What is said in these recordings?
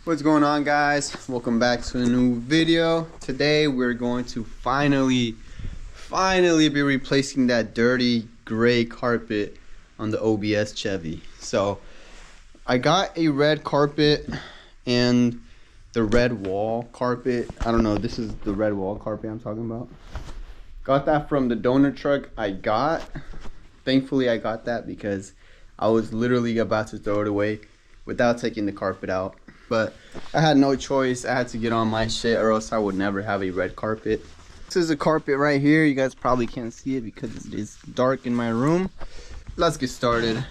What's going on, guys? Welcome back to a new video. Today we're going to finally be replacing that dirty gray carpet on the OBS Chevy. So I got a red carpet and the red wall carpet. I don't know, this is the red wall carpet I'm talking about. Got that from the donor truck I got. Thankfully I got that because I was literally about to throw it away without taking the carpet out. But I had no choice. I had to get on my shit or else I would never have a red carpet. This is a carpet right here. You guys probably can't see it because it is dark in my room. Let's get started.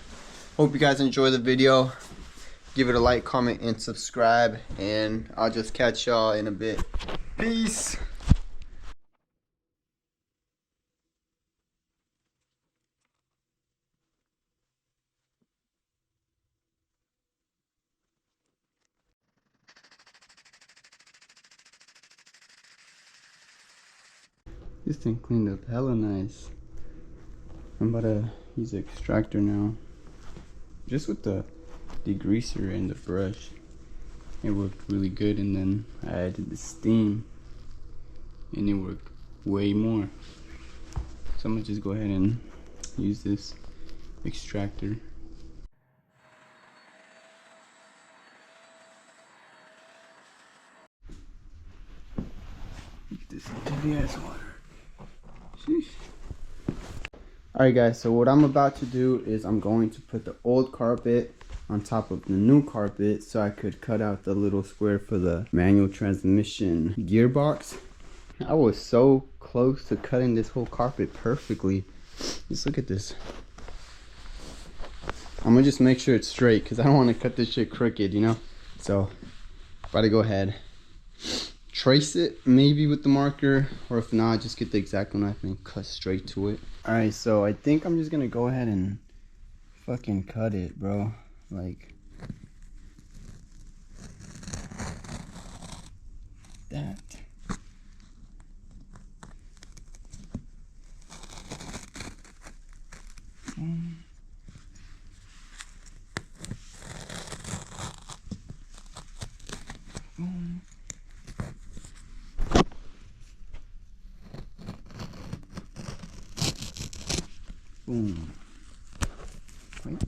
Hope you guys enjoy the video. Give it a like, comment, and subscribe. And I'll just catch y'all in a bit. Peace. This thing cleaned up hella nice. I'm about to use the extractor now. Just with the degreaser and the brush, it worked really good, and then I added the steam and it worked way more. So I'm gonna just go ahead and use this extractor. This heavy ass water. Sheesh. Alright guys, so what I'm about to do is I'm going to put the old carpet on top of the new carpet so I could cut out the little square for the manual transmission gearbox. I was so close to cutting this whole carpet perfectly. Just look at this. I'm gonna just make sure it's straight because I don't want to cut this shit crooked, you know? So, about to go ahead, trace it maybe with the marker, or if not, just get the X-Acto knife and cut straight to it. Alright, so I think I'm just gonna go ahead and fucking cut it, bro. Like that. Boom. Boom. Boom. Right.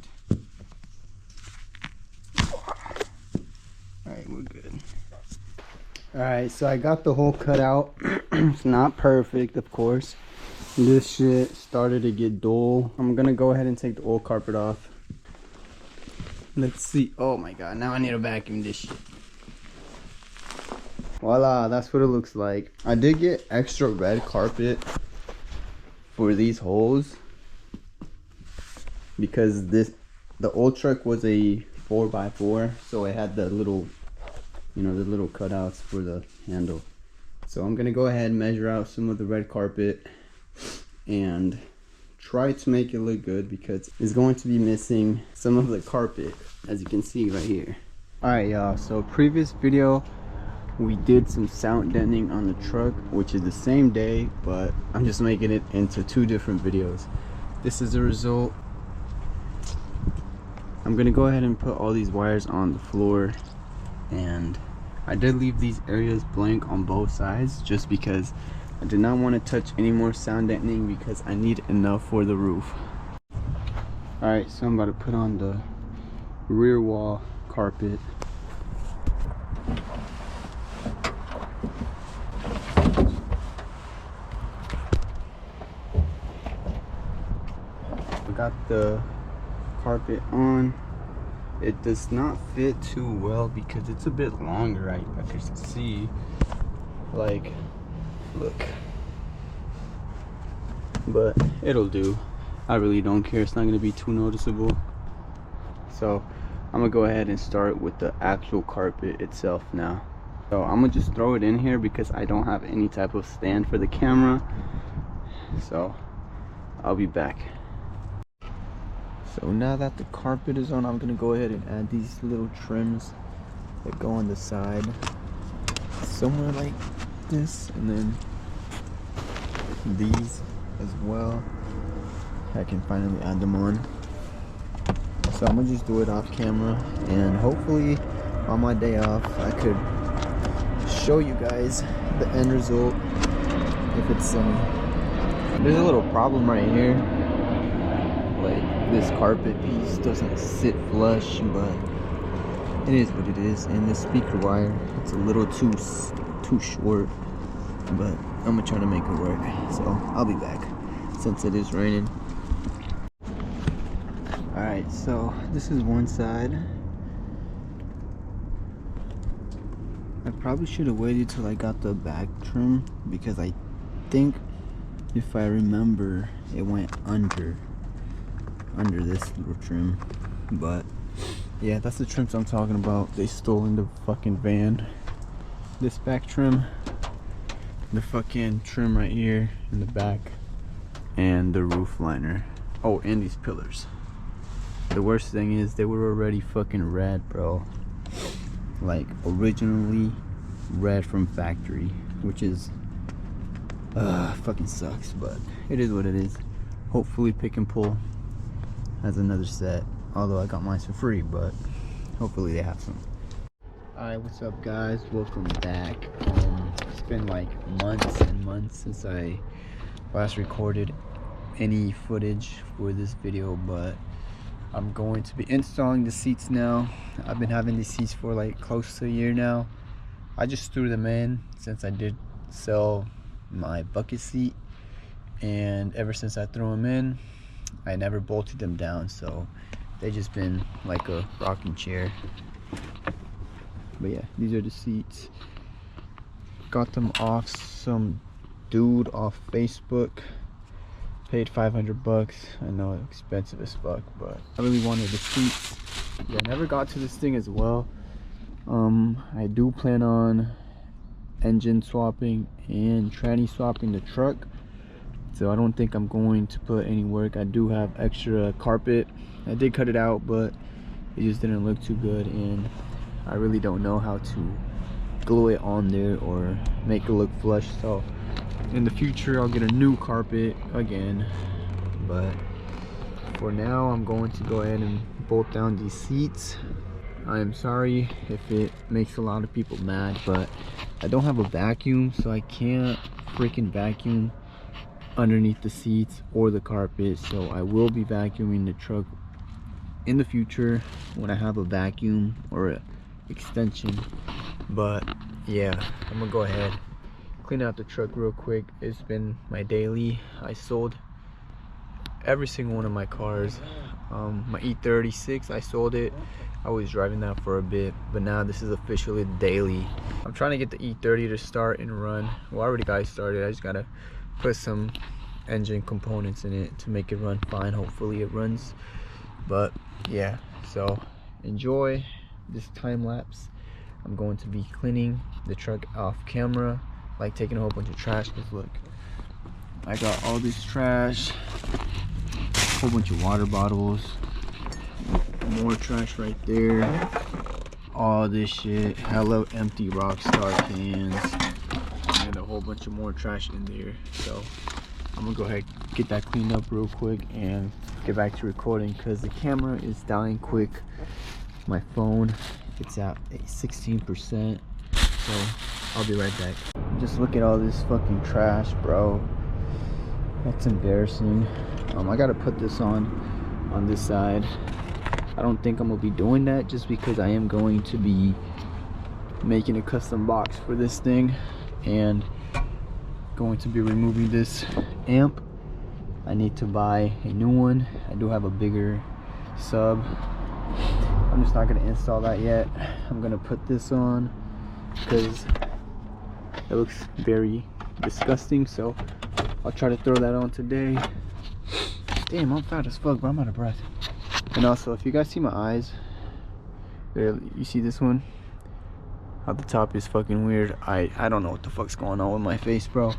Alright, we're good. Alright, so I got the hole cut out. It's not perfect, of course. This shit started to get dull. I'm gonna go ahead and take the old carpet off. Let's see. Oh my god, now I need to vacuum this shit. Voila, that's what it looks like. I did get extra red carpet for these holes because the old truck was a 4x4, so it had the little, you know, the little cutouts for the handle. So I'm gonna go ahead and measure out some of the red carpet and try to make it look good because it's going to be missing some of the carpet, as you can see right here. Alright y'all, so previous video we did some sound deadening on the truck, which is the same day, but I'm just making it into two different videos. This is the result. I'm gonna go ahead and put all these wires on the floor, and I did leave these areas blank on both sides just because I did not want to touch any more sound deadening because I need enough for the roof. Alright, so I'm about to put on the rear wall carpet. I got the carpet on. It does not fit too well because it's a bit longer. I can see, like, look, but it'll do. I really don't care. It's not going to be too noticeable. So I'm gonna go ahead and start with the actual carpet itself now. So I'm gonna just throw it in here because I don't have any type of stand for the camera, so I'll be back. So now that the carpet is on, I'm gonna go ahead and add these little trims that go on the side somewhere like this, and then these as well. I can finally add them on. So I'm gonna just do it off camera, and hopefully on my day off, I could show you guys the end result if it's sunny. There's a little problem right here. Like, this carpet piece doesn't sit flush, but it is what it is. And this speaker wire, it's a little too short, but I'm gonna try to make it work. So I'll be back since it is raining. Alright, so this is one side. I probably should have waited till I got the back trim, because I think, if I remember, it went under this little trim. But yeah, that's the trims I'm talking about. They stole in the fucking van. This back trim, the fucking trim right here in the back, and the roof liner. Oh, and these pillars. The worst thing is they were already fucking red, bro. Like, originally red from factory, which is fucking sucks, but it is what it is. Hopefully Pick and Pull has another set, although I got mine for free, but hopefully they have some. Alright, what's up guys, welcome back. It's been like months and months since I last recorded any footage for this video, but I'm going to be installing the seats now. I've been having these seats for like close to a year now. I just threw them in since I did sell my bucket seat, and ever since I threw them in, I never bolted them down, so they just been like a rocking chair. But yeah, these are the seats. Got them off some dude off Facebook. Paid 500 bucks. I know it's expensive as fuck, but I really wanted the seats. Yeah, I never got to this thing as well. I do plan on engine swapping and tranny swapping the truck, so I don't think I'm going to put any work. I do have extra carpet. I did cut it out, but it just didn't look too good, and I really don't know how to glue it on there or make it look flush. So in the future I'll get a new carpet again, but for now I'm going to go ahead and bolt down these seats. I am sorry if it makes a lot of people mad, but I don't have a vacuum, so I can't freaking vacuum underneath the seats or the carpet. So I will be vacuuming the truck in the future when I have a vacuum or a extension. But yeah, I'm gonna go ahead, clean out the truck real quick. It's been my daily. I sold every single one of my cars. My E36, I sold it. I was driving that for a bit, but now this is officially daily. I'm trying to get the E30 to start and run. Well, I already got it started. I just gotta put some engine components in it to make it run fine. Hopefully it runs. But yeah, so enjoy this time lapse. I'm going to be cleaning the truck off camera, like taking a whole bunch of trash, because look, I got all this trash, a whole bunch of water bottles, more trash right there, all this shit, hella empty Rockstar cans, and a whole bunch of more trash in there. So I'm gonna go ahead and get that cleaned up real quick and get back to recording, because the camera is dying quick. My phone, it's at 16%, so I'll be right back. Just look at all this fucking trash, bro. That's embarrassing. I gotta put this on this side. I don't think I'm gonna be doing that, just because I am going to be making a custom box for this thing and going to be removing this amp. I need to buy a new one. I do have a bigger sub. I'm just not gonna install that yet. I'm gonna put this on because it looks very disgusting, so I'll try to throw that on today. Damn, I'm fat as fuck, but I'm out of breath. And also, if you guys see my eyes there, you see this one, how the top is fucking weird. I don't know what the fuck's going on with my face, bro.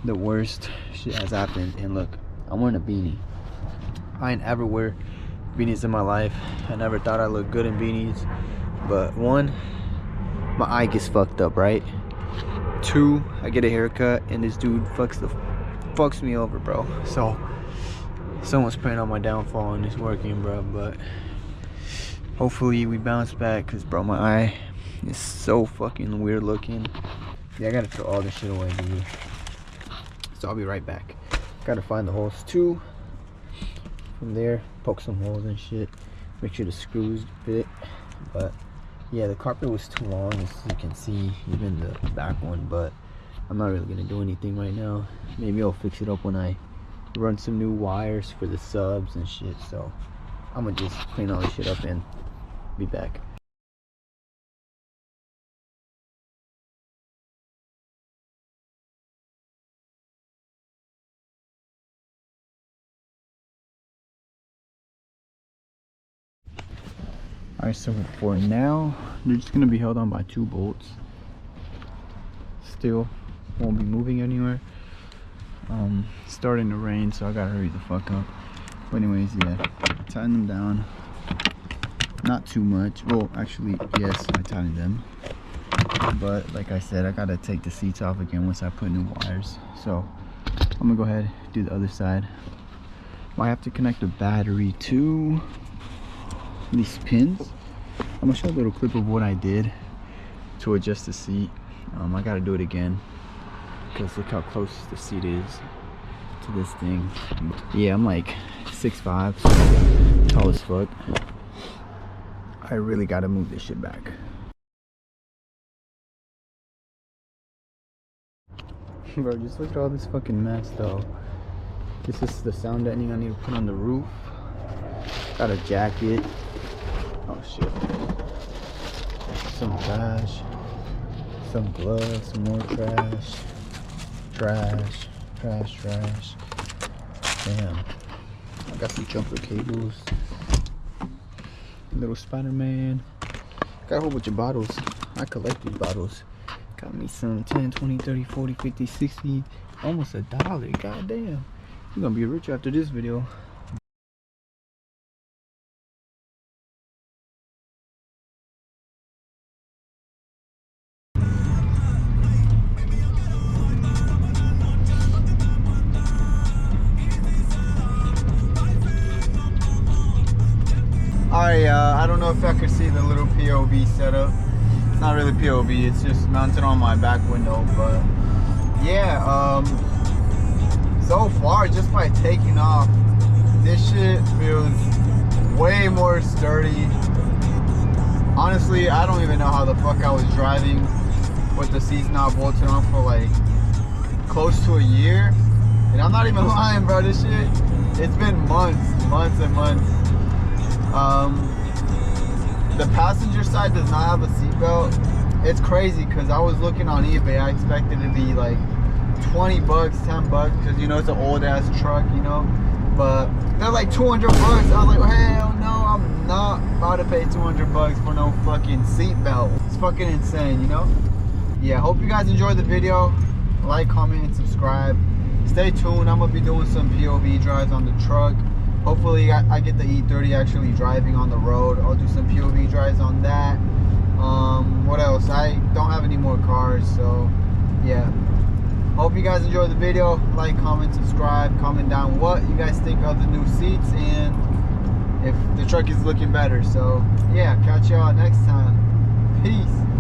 The worst shit has happened. And look, I'm wearing a beanie. I ain't ever wear beanies in my life. I never thought I looked good in beanies, but one, my eye gets fucked up, right? Two, I get a haircut and this dude fucks me over, bro. So someone's praying on my downfall and it's working, bro. But Hopefully we bounce back, because bro, my eye is so fucking weird looking. Yeah, I gotta throw all this shit away, dude. So I'll be right back. Gotta find the holes too. From there, poke some holes and shit. Make sure the screws fit. But yeah, the carpet was too long, as you can see, even the back one. But I'm not really gonna do anything right now. Maybe I'll fix it up when I run some new wires for the subs and shit. So I'm gonna just clean all this shit up and be back. Alright, so for now, they're just gonna be held on by 2 bolts. Still won't be moving anywhere. It's starting to rain, so I gotta hurry the fuck up. But anyways, yeah, tighten them down. Not too much. Well, actually, yes, I tightened them. But like I said, I gotta take the seats off again once I put new wires. So I'm gonna go ahead and do the other side. Might have to connect the battery to these pins. I'm gonna show a little clip of what I did to adjust the seat. I gotta do it again because look how close the seat is to this thing. Yeah, I'm like 6'5", so tall as fuck. I really gotta move this shit back. Bro, just look at all this fucking mess though. This is the sound deadening I need to put on the roof. Got a jacket. Oh shit. Some trash. Some gloves, some more trash. Trash. Damn. I got some jumper cables. Little Spider-Man. Got a whole bunch of bottles. I collect these bottles. Got me some 10, 20, 30, 40, 50, 60. Almost $1. God damn. You're gonna be rich after this video. Alright, I don't know if I could see the little POV setup. It's not really POV, it's just mounted on my back window. But yeah, so far, just by taking off, this shit feels way more sturdy. Honestly, I don't even know how the fuck I was driving with the seats not bolted on for like close to a year. And I'm not even lying, bro, this shit, it's been months and months. The passenger side does not have a seatbelt. It's crazy because I was looking on eBay. I expected it to be like 20 bucks, 10 bucks, because you know it's an old ass truck, you know. But they're like 200 bucks. I was like, hell no, I'm not about to pay 200 bucks for no fucking seatbelt. It's fucking insane, you know. Yeah, hope you guys enjoyed the video. Like, comment, and subscribe. Stay tuned. I'm gonna be doing some POV drives on the truck. Hopefully I get the E30 actually driving on the road. I'll do some POV drives on that. What else? I don't have any more cars, so yeah. Hope you guys enjoyed the video. Like, comment, subscribe, comment down what you guys think of the new seats and if the truck is looking better. So yeah, catch y'all next time. Peace.